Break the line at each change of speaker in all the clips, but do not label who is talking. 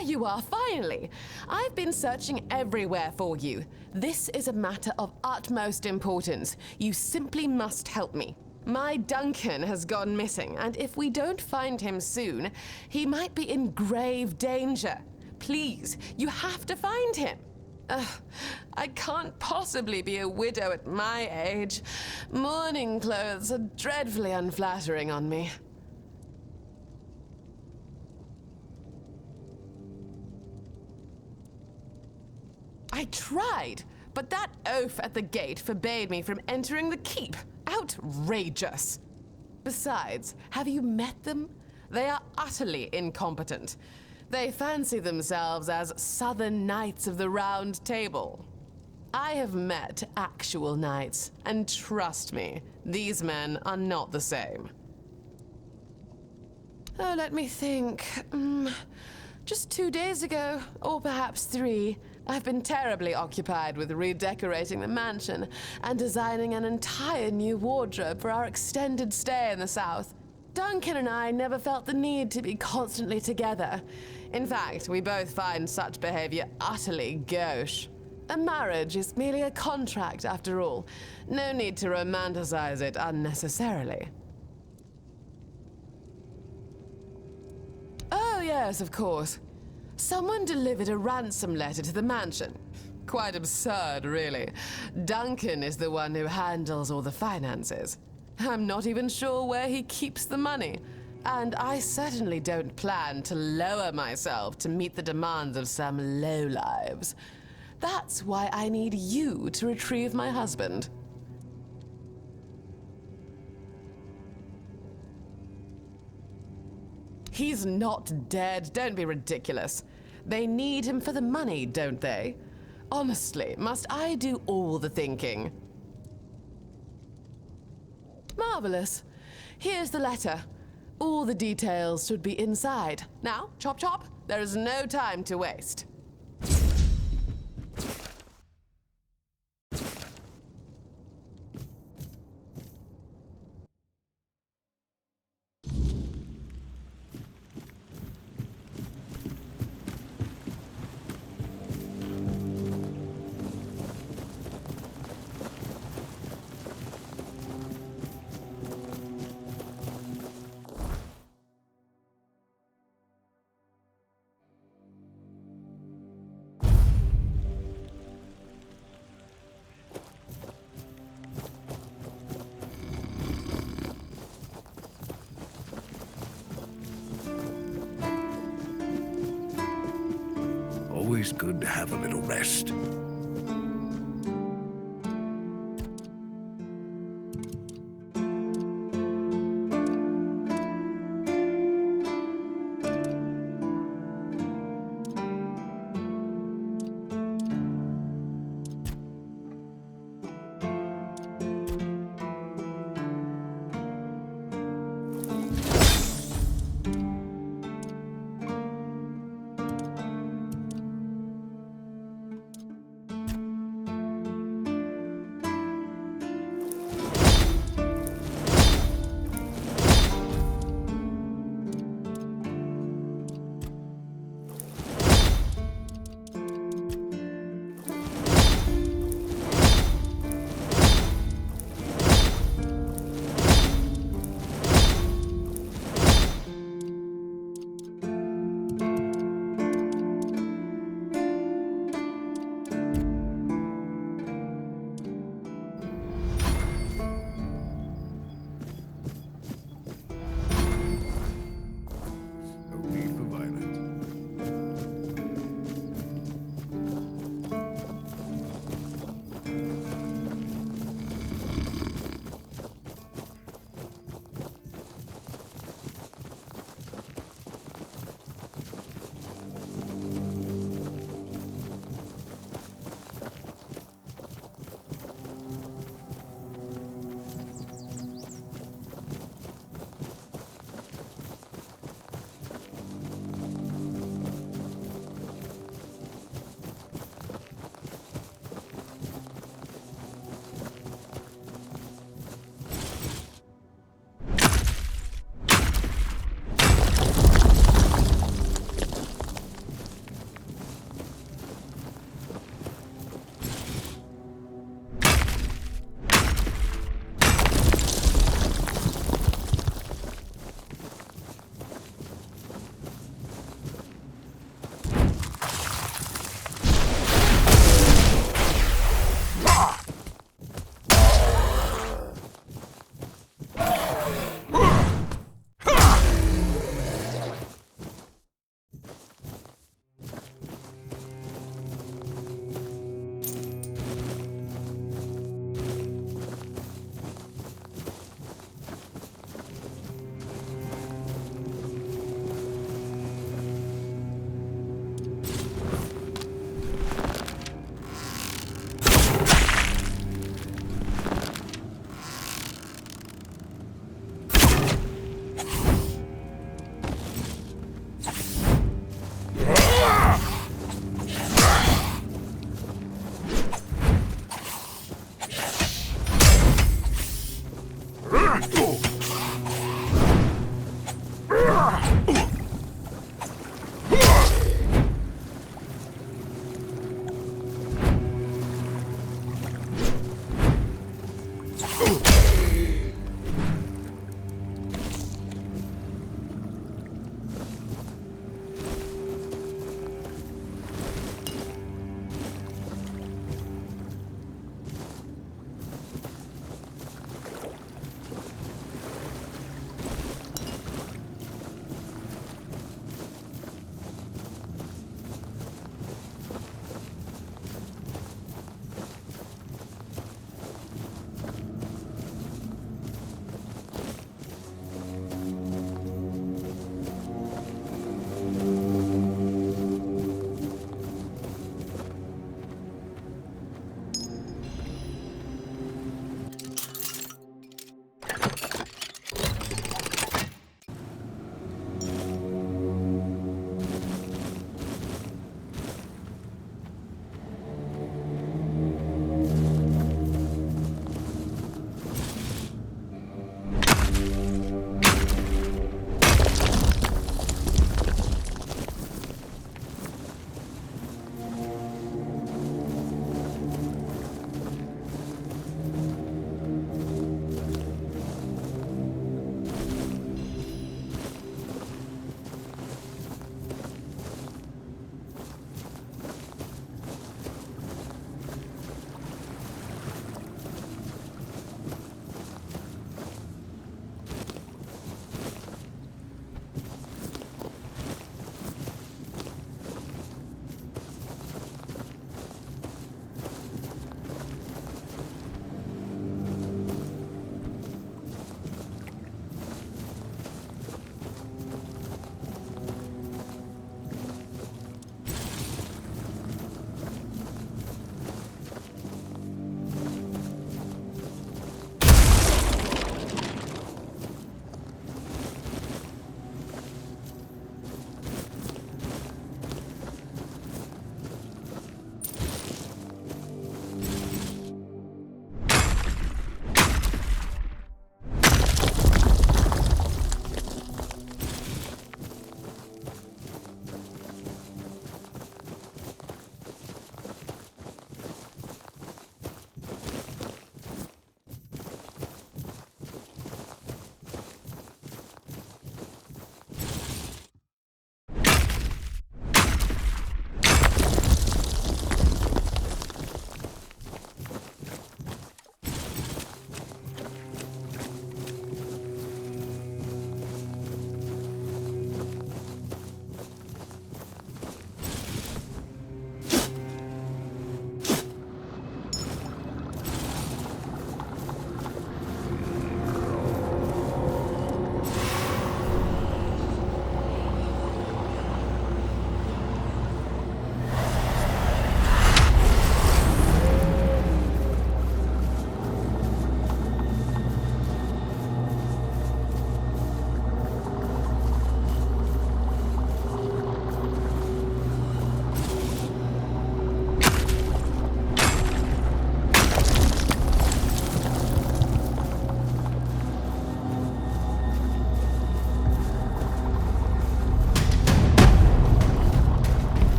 there you are, finally! I've been searching everywhere for you. This is a matter of utmost importance. You simply must help me. My Duncan has gone missing, and if we don't find him soon, he might be in grave danger. Please, you have to find him. I can't possibly be a widow at my age. Mourning clothes are dreadfully unflattering on me. I tried, but that oaf at the gate forbade me from entering the keep. Outrageous. Besides, have you met them? They are utterly incompetent. They fancy themselves as Southern Knights of the Round Table. I have met actual knights, and trust me, these men are not the same. Oh, let me think. Just 2 days ago, or perhaps 3, I've been terribly occupied with redecorating the mansion and designing an entire new wardrobe for our extended stay in the South. Duncan and I never felt the need to be constantly together. In fact, we both find such behavior utterly gauche. A marriage is merely a contract, after all. No need to romanticize it unnecessarily. Oh, yes, of course. Someone delivered a ransom letter to the mansion. Quite absurd, really. Duncan is the one who handles all the finances. I'm not even sure where he keeps the money. And I certainly don't plan to lower myself to meet the demands of some lowlives. That's why I need you to retrieve my husband. He's not dead. Don't be ridiculous. They need him for the money, don't they? Honestly, must I do all the thinking? Marvelous. Here's the letter. All the details should be inside. Now, chop chop, there is no time to waste.
Always good to have a little rest.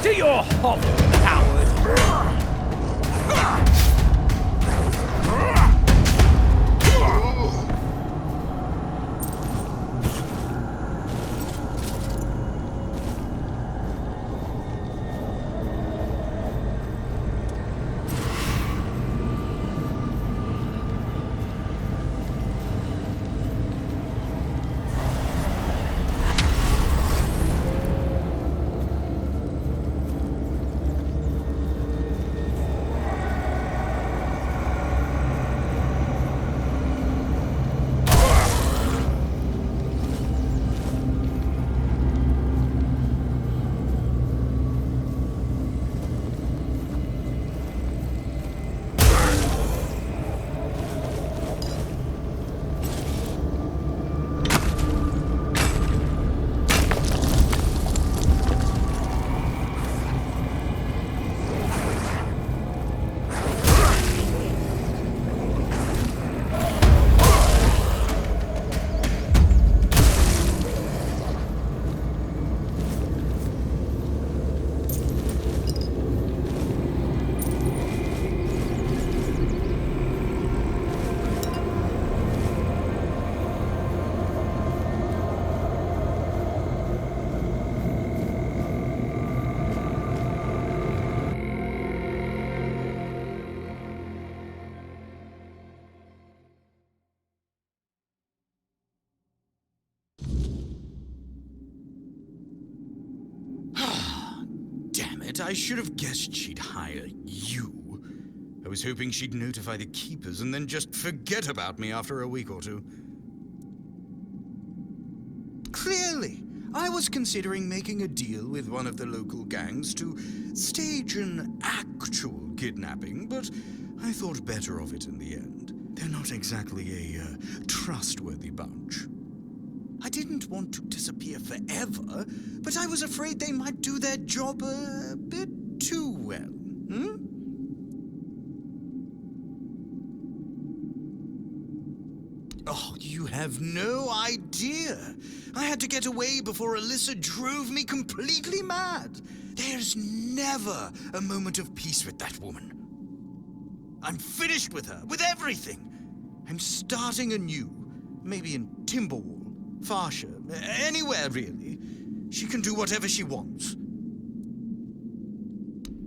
To your hovel, coward!
Damn it, I should have guessed she'd hire you. I was hoping she'd notify the keepers and then just forget about me after a week or two. Clearly, I was considering making a deal with one of the local gangs to stage an actual kidnapping, but I thought better of it in the end. They're not exactly a trustworthy bunch. I didn't want to disappear forever, but I was afraid they might do their job a bit too well. Oh, you have no idea. I had to get away before Alyssa drove me completely mad. There's never a moment of peace with that woman. I'm finished with her, with everything. I'm starting anew, maybe in Timberwall. Farsha, anywhere really. She can do whatever she wants.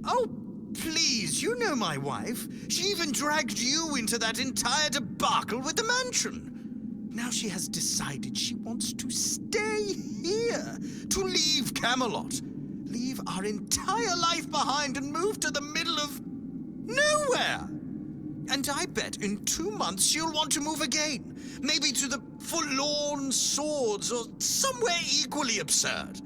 Oh, please, you know my wife. She even dragged you into that entire debacle with the mansion. Now she has decided she wants to stay here, to leave Camelot, leave our entire life behind and move to the middle of nowhere. And I bet in 2 months she'll want to move again. Maybe to the Forlorn Swords or somewhere equally absurd.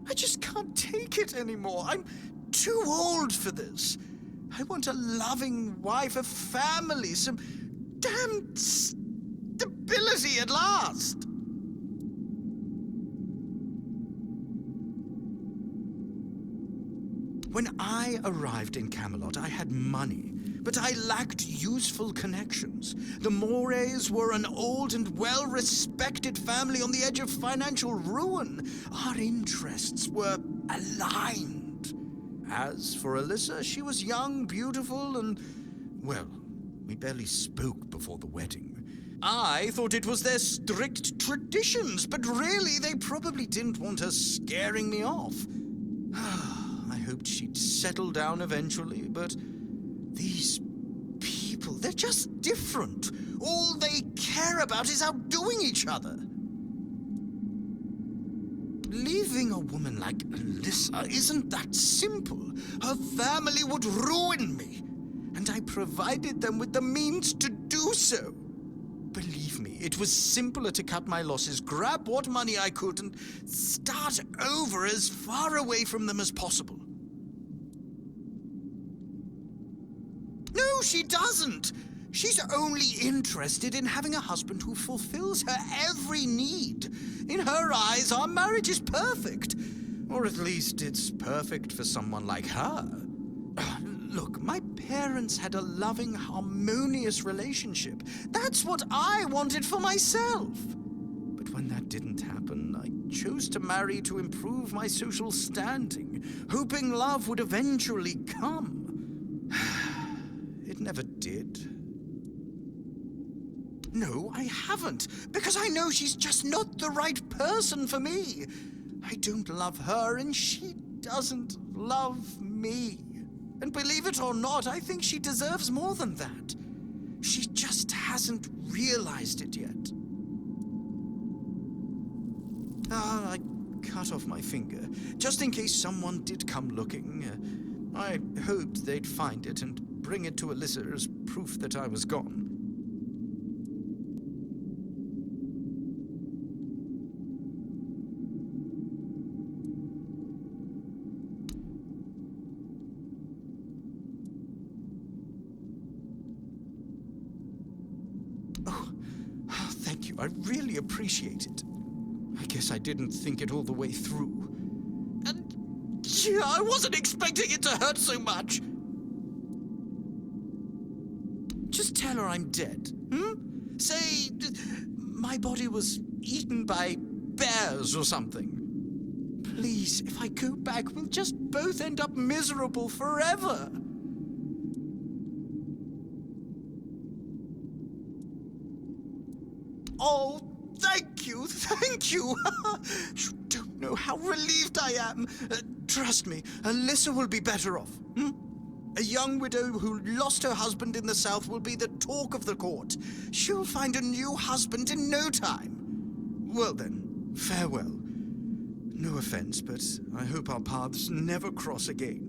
I just can't take it anymore. I'm too old for this. I want a loving wife, a family, some damn stability at last. When I arrived in Camelot, I had money, but I lacked useful connections. The Morays were an old and well-respected family on the edge of financial ruin. Our interests were aligned. As for Alyssa, she was young, beautiful, and, well, we barely spoke before the wedding. I thought it was their strict traditions, but really they probably didn't want her scaring me off. I hoped she'd settle down eventually, but these people, they're just different. All they care about is outdoing each other. Leaving a woman like Alyssa isn't that simple. Her family would ruin me, and I provided them with the means to do so. Believe me, it was simpler to cut my losses, grab what money I could, and start over as far away from them as possible. No, she doesn't. She's only interested in having a husband who fulfills her every need. In her eyes, our marriage is perfect. Or at least it's perfect for someone like her. Look, my parents had a loving, harmonious relationship. That's what I wanted for myself. But when that didn't happen, I chose to marry to improve my social standing, hoping love would eventually come. It never did. No, I haven't, because I know she's just not the right person for me. I don't love her, and she doesn't love me. And believe it or not, I think she deserves more than that. She just hasn't realized it yet. I cut off my finger, just in case someone did come looking. I hoped they'd find it and bring it to Alyssa as proof that I was gone. Thank you. I really appreciate it. I guess I didn't think it all the way through. And I wasn't expecting it to hurt so much. Just tell her I'm dead, Say, my body was eaten by bears or something. Please, if I go back, we'll just both end up miserable forever. Oh, thank you, thank you. You don't know how relieved I am. Trust me, Alyssa will be better off. A young widow who lost her husband in the South will be the talk of the court. She'll find a new husband in no time. Well then, farewell. No offense, but I hope our paths never cross again.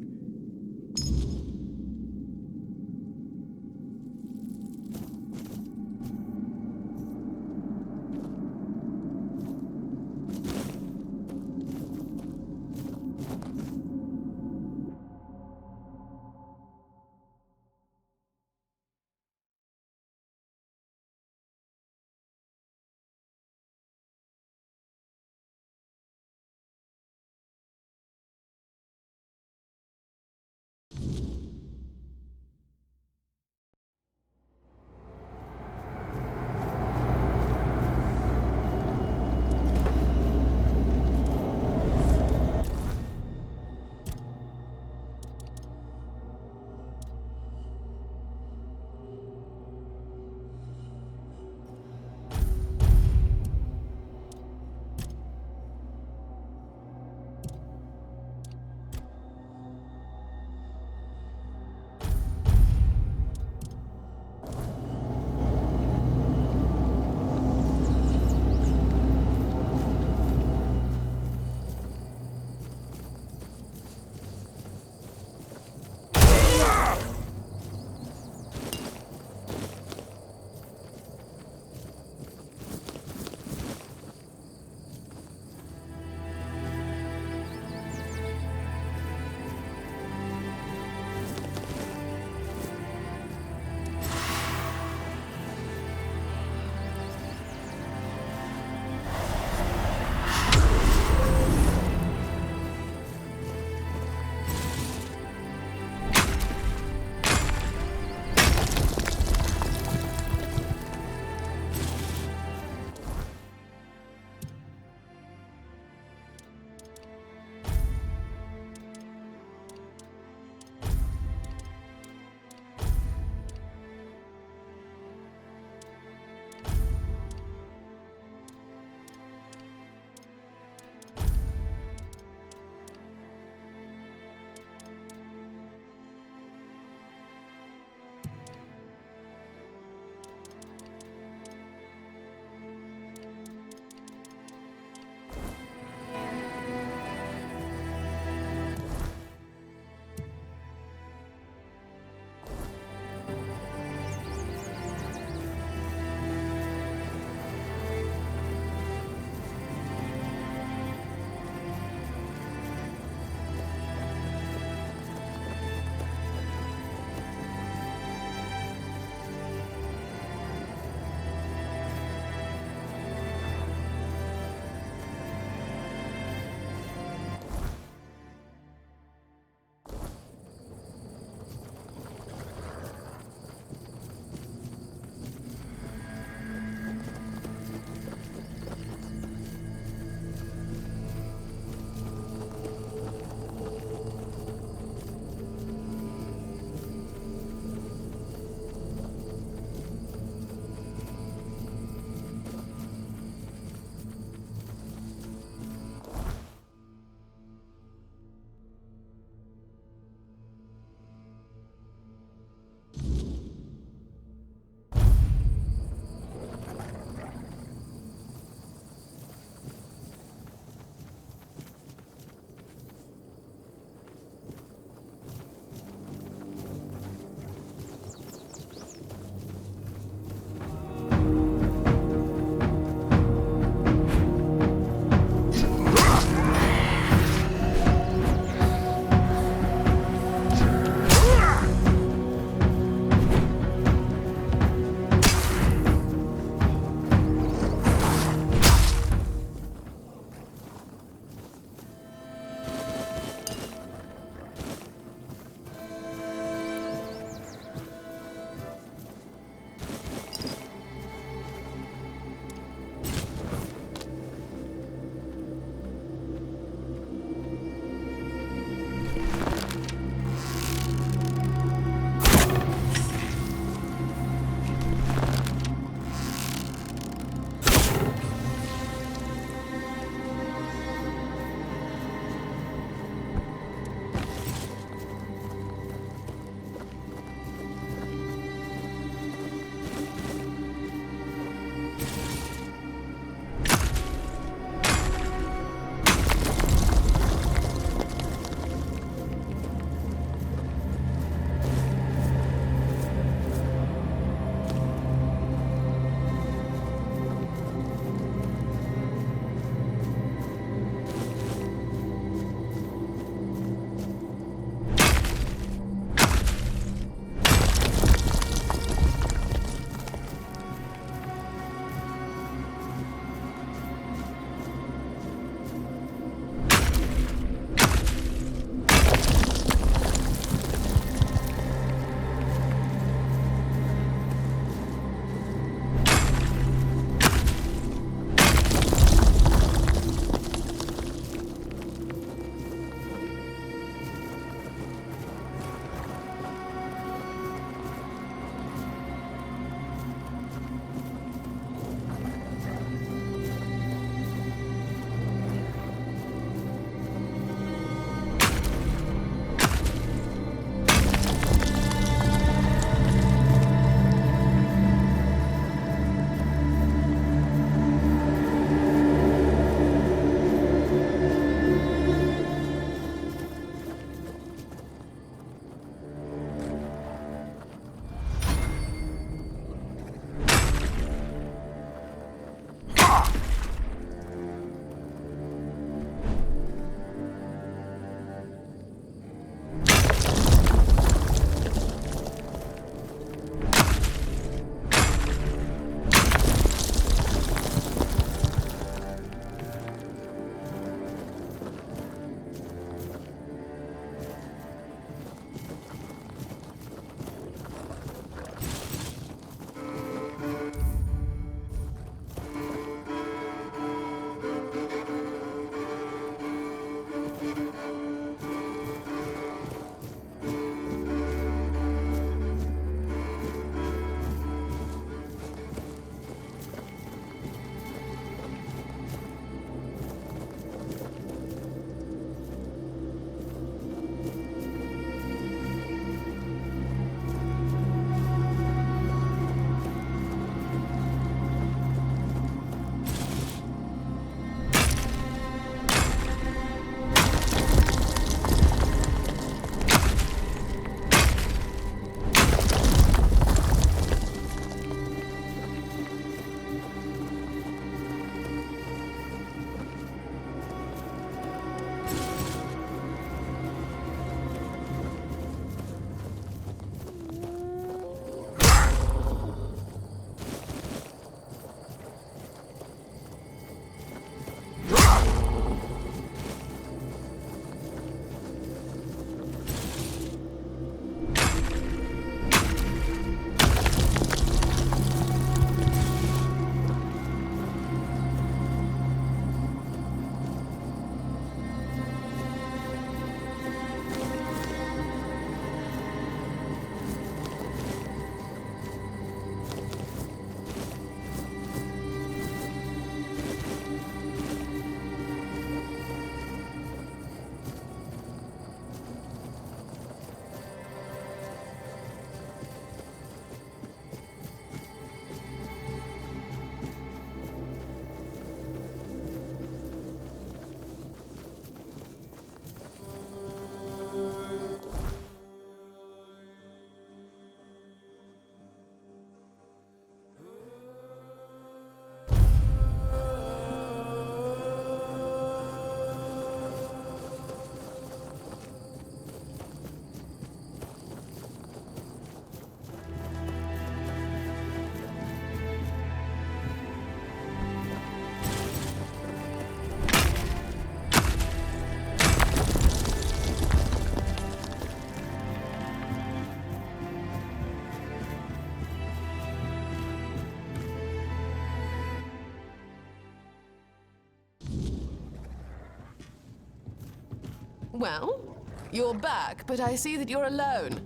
Well, you're back, but I see that you're alone.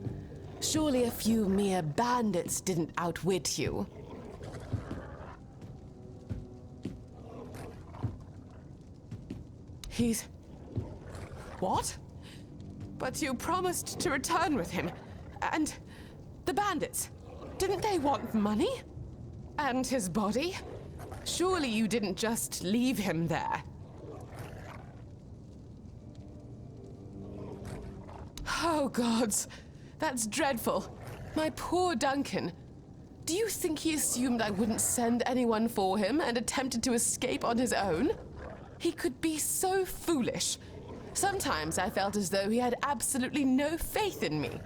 Surely a few mere bandits didn't outwit you. He's... What? But you promised to return with him. And the bandits, didn't they want money? And his body? Surely you didn't just leave him there. Oh, gods. That's dreadful. My poor Duncan. Do you think he assumed I wouldn't send anyone for him and attempted to escape on his own? He could be so foolish. Sometimes I felt as though he had absolutely no faith in me.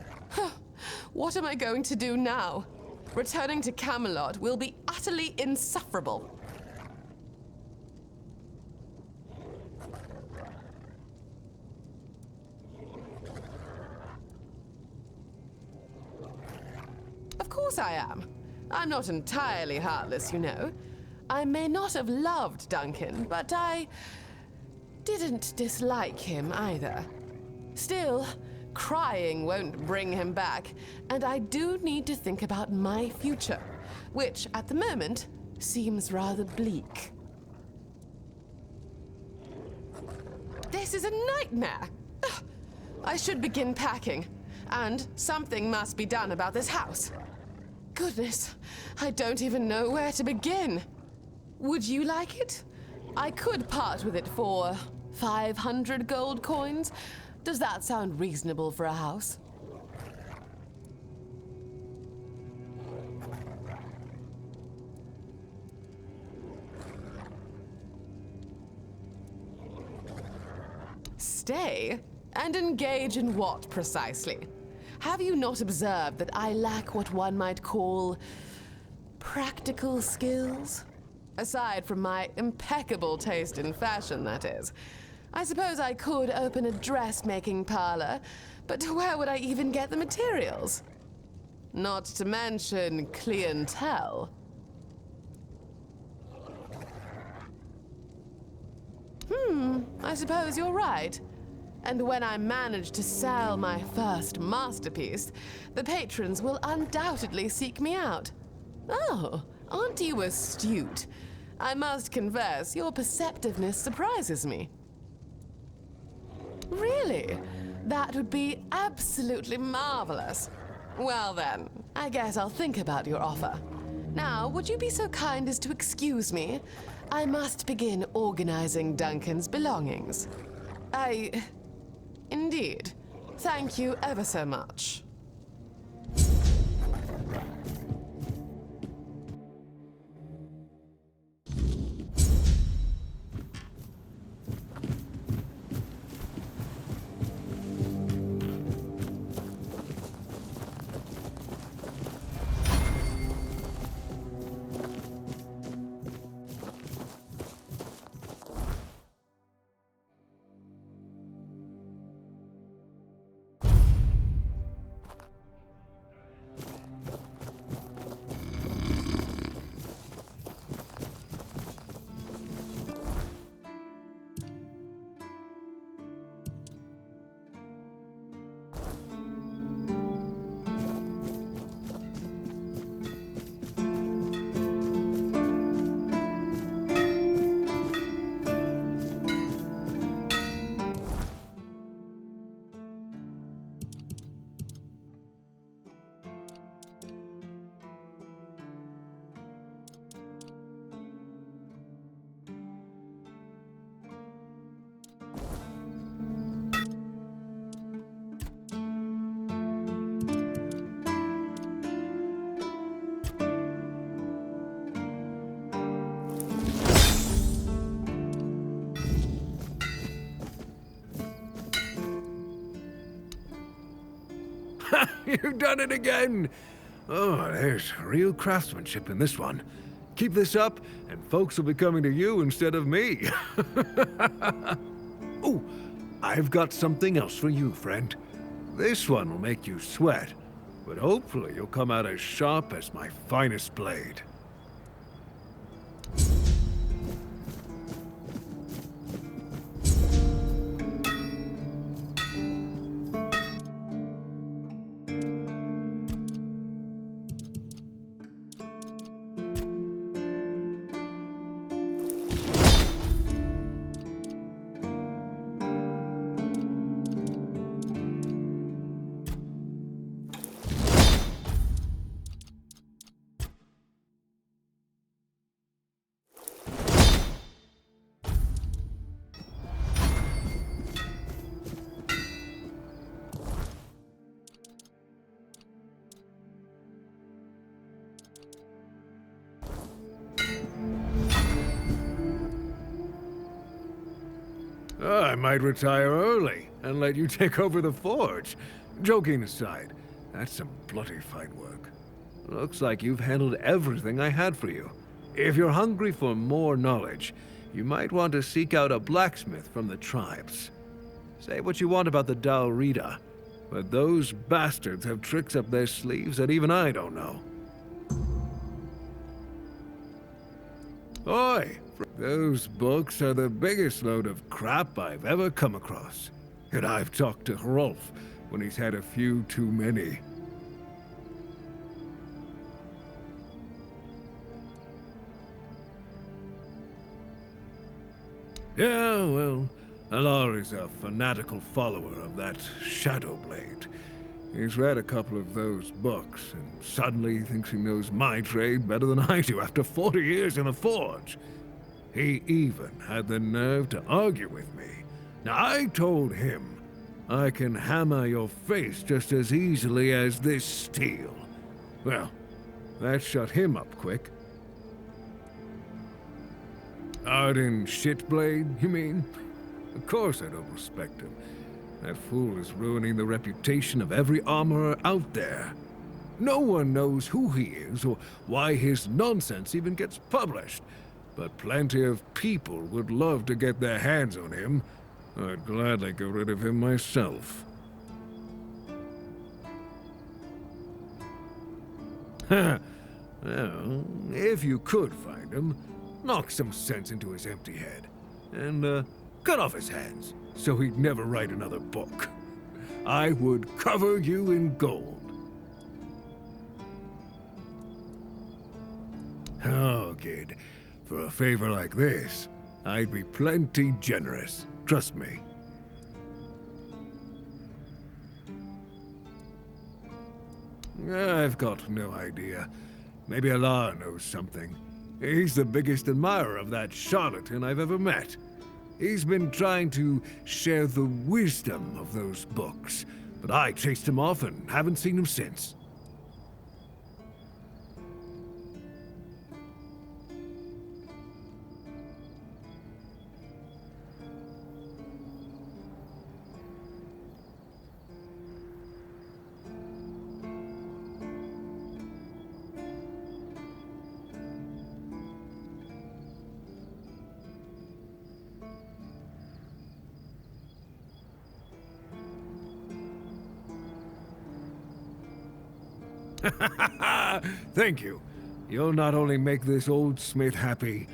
What am I going to do now? Returning to Camelot will be utterly insufferable. Of course I am. I'm not entirely heartless, you know. I may not have loved Duncan, but I didn't dislike him either. Still, crying won't bring him back, and I do need to think about my future, which at the moment seems rather bleak. This is a nightmare! Ugh. I should begin packing, and something must be done about this house. Goodness, I don't even know where to begin. Would you like it? I could part with it for 500 gold coins. Does that sound reasonable for a house? Stay? And engage in what, precisely? Have you not observed that I lack what one might call practical skills? Aside from my impeccable taste in fashion, that is. I suppose I could open a dressmaking parlor, but where would I even get the materials? Not to mention clientele. I suppose you're right. And when I manage to sell my first masterpiece, the patrons will undoubtedly seek me out. Oh, aren't you astute? I must confess, your perceptiveness surprises me. Really? That would be absolutely marvelous. Well then, I guess I'll think about your offer. Now, would you be so kind as to excuse me? I must begin organizing Duncan's belongings. Indeed. Thank you ever so much.
You've done it again! Oh, there's real craftsmanship in this one. Keep this up, and folks will be coming to you instead of me. Oh, I've got something else for you, friend. This one will make you sweat, but hopefully you'll come out as sharp as my finest blade. I might retire early and let you take over the forge. Joking aside, that's some bloody fine work. Looks like you've handled everything I had for you. If you're hungry for more knowledge, you might want to seek out a blacksmith from the tribes. Say what you want about the Dalrida, but those bastards have tricks up their sleeves that even I don't know. Oi! Those books are the biggest load of crap I've ever come across. And I've talked to Hrolf when he's had a few too many. Yeah, well, Alar is a fanatical follower of that Shadow Blade. He's read a couple of those books, and suddenly thinks he knows my trade better than I do after 40 years in the forge. He even had the nerve to argue with me. Now, I told him I can hammer your face just as easily as this steel. Well, that shut him up quick. Arden Shitblade, you mean? Of course I don't respect him. That fool is ruining the reputation of every armorer out there. No one knows who he is or why his nonsense even gets published. But plenty of people would love to get their hands on him. I'd gladly get rid of him myself. Well, if you could find him, knock some sense into his empty head. And, cut off his hands, so he'd never write another book. I would cover you in gold. Oh, kid. For a favor like this, I'd be plenty generous. Trust me. I've got no idea. Maybe Alar knows something. He's the biggest admirer of that charlatan I've ever met. He's been trying to share the wisdom of those books, but I chased him off and haven't seen him since. Thank you. You'll not only make this old smith happy...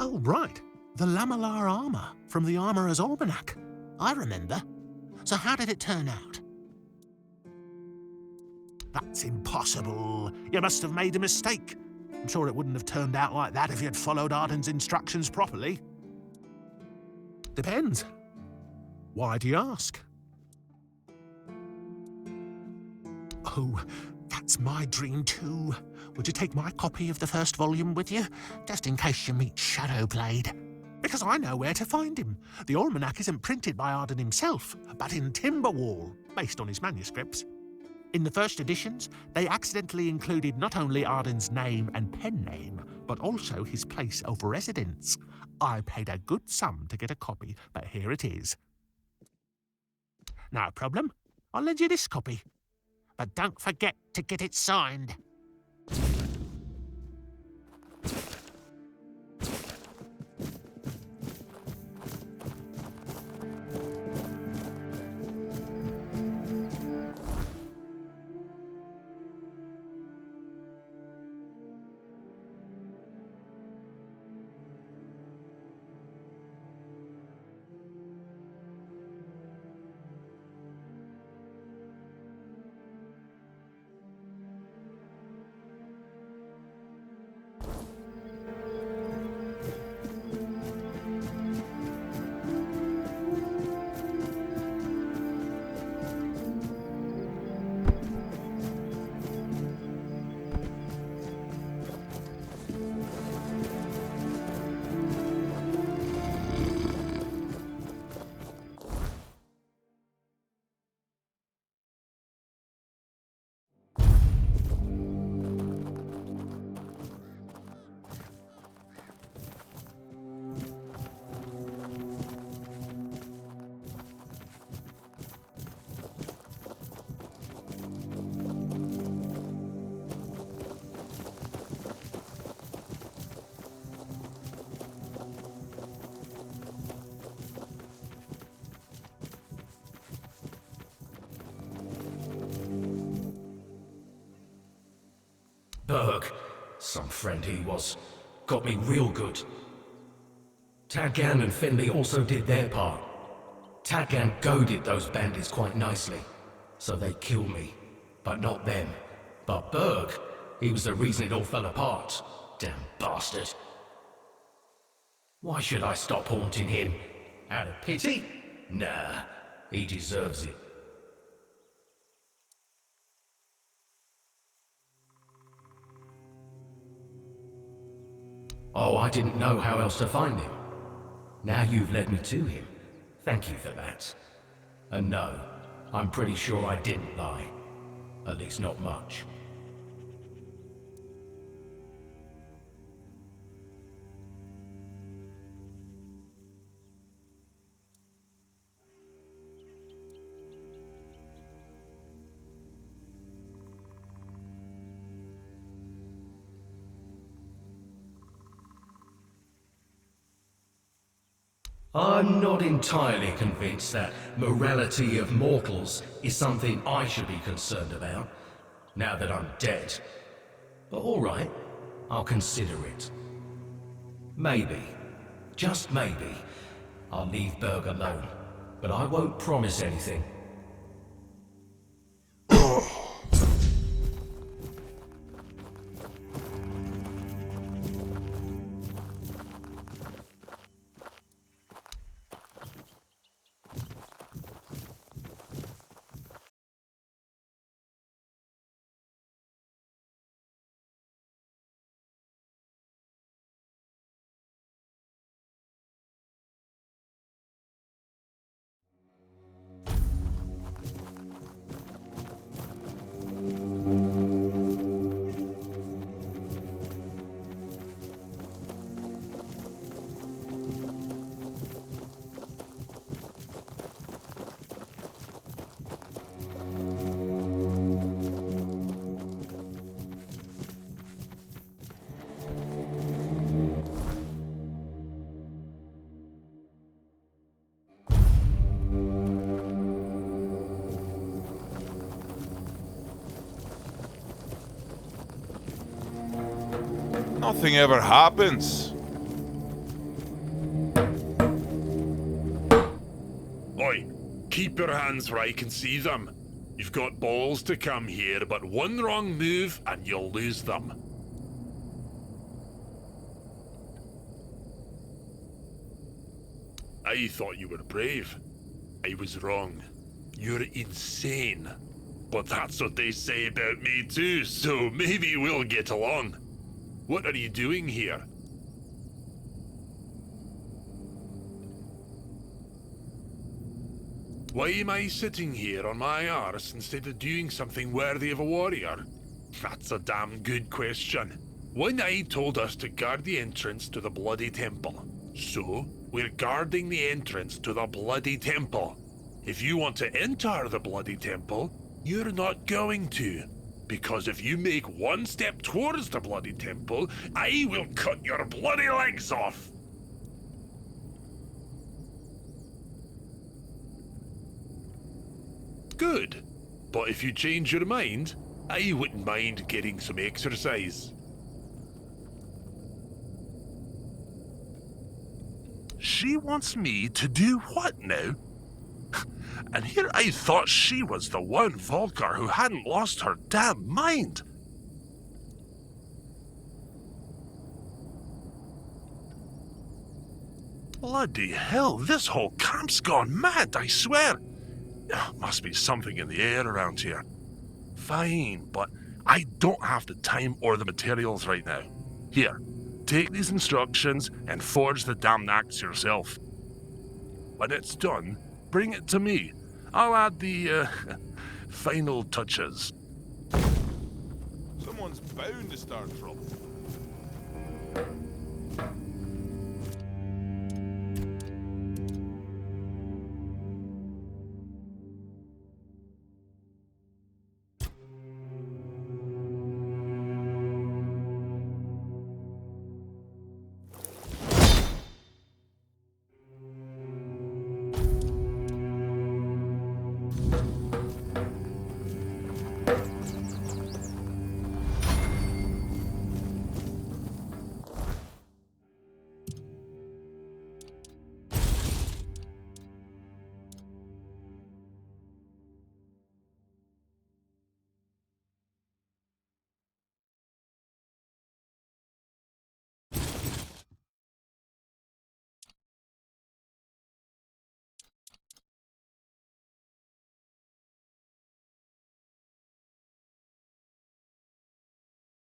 Oh, right. The lamellar armour from the Armourer's Almanac. I remember. So how did it turn out? That's impossible. You must have made a mistake. I'm sure it wouldn't have turned out like that if you'd followed Arden's instructions properly. Depends. Why do you ask? Oh, that's my dream too. Would you take my copy of the first volume with you, just in case you meet Shadowblade? Because I know where to find him. The almanac isn't printed by Arden himself, but in Timberwall, based on his manuscripts. In the first editions, they accidentally included not only Arden's name and pen name, but also his place of residence. I paid a good sum to get a copy, but here it is. No problem. I'll lend you this copy. But don't forget to get it signed.
Berg, some friend he was, got me real good. Tadgan and Finley also did their part. Tadgan goaded those bandits quite nicely, so they killed me, but not them. But Berg, he was the reason it all fell apart. Damn bastard. Why should I stop haunting him? Out of pity? Nah, he deserves it. Oh, I didn't know how else to find him. Now you've led me to him. Thank you for that. And no, I'm pretty sure I didn't lie. At least not much. I'm not entirely convinced that morality of mortals is something I should be concerned about, now that I'm dead. But all right, I'll consider it. Maybe, just maybe, I'll leave Berg alone, but I won't promise anything.
Nothing ever happens. Keep your hands where I can see them. You've got balls to come here, but one wrong move and you'll lose them. I thought you were brave. I was wrong. You're insane. But that's what they say about me too, so maybe we'll get along. What are you doing here? Why am I sitting here on my arse instead of doing something worthy of a warrior? That's a damn good question. One Eye told us to guard the entrance to the Bloody Temple. So, we're guarding the entrance to the Bloody Temple. If you want to enter the Bloody Temple, you're not going to. Because if you make one step towards the Bloody Temple, I will cut your bloody legs off! Good. But if you change your mind, I wouldn't mind getting some exercise.
She wants me to do what now? And here I thought she was the one Volker who hadn't lost her damn mind. Bloody hell, this whole camp's gone mad, I swear. Must be something in the air around here. Fine, but I don't have the time or the materials right now. Here, take these instructions and forge the damn axe yourself. When it's done, bring it to me. I'll add the, final touches.
Someone's bound to start trouble.